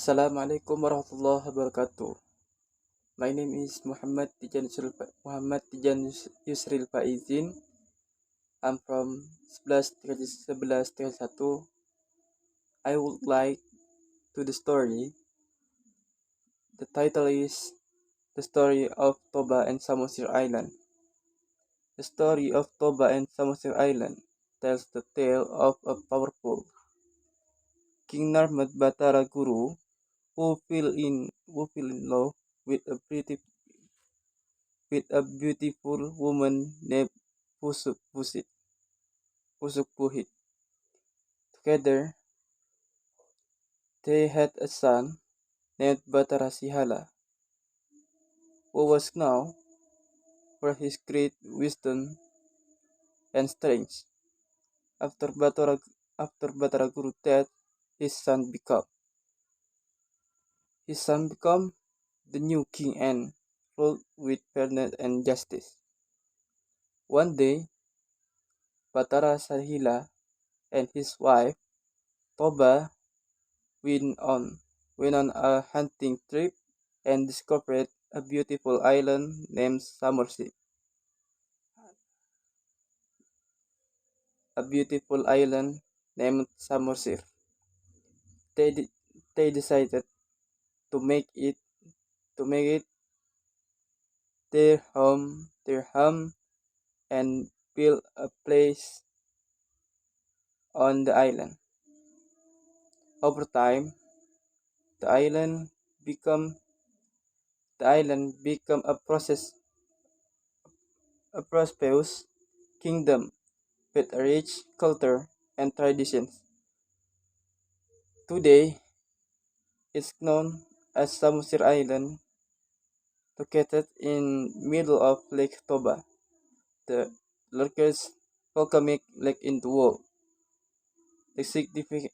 Assalamualaikum warahmatullahi wabarakatuh. My name is Muhammad Tijan Yusril Faizin. I'm from 1131. I would like to the story. The title is The Story of Toba and Samosir Island. The story of Toba and Samosir Island tells the tale of a powerful King Narmad Batara Guru who fell in love with a beautiful woman named Pusuk Puhit. Together, they had a son named Batara Sihala, who was known for his great wisdom and strength. After Batara Guru's death, his son became the new king and ruled with fairness and justice. One day, Batara Sahila and his wife Toba went on a hunting trip and discovered a beautiful island named Samorsip. They, de- they decided to make it their home and build a place on the island. Over time, the island become a prosperous kingdom with a rich culture and traditions. Today, it's known as Samosir Island, located in middle of Lake Toba, the largest volcanic lake in the world. The significance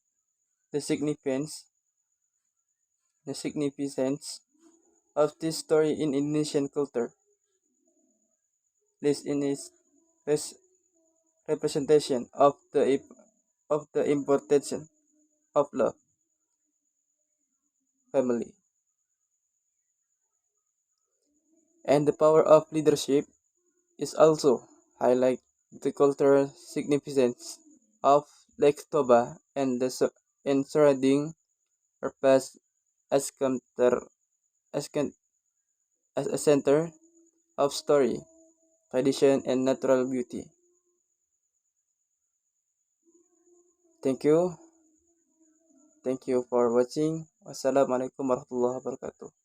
the significance of this story in Indonesian culture lies in its res- representation of the importance of love, family, and the power of leadership. Is also highlight the cultural significance of Lake Toba and and surrounding purpose as as a center of story, tradition, and natural beauty. Thank you. Thank you for watching. Wassalamualaikum warahmatullahi wabarakatuh.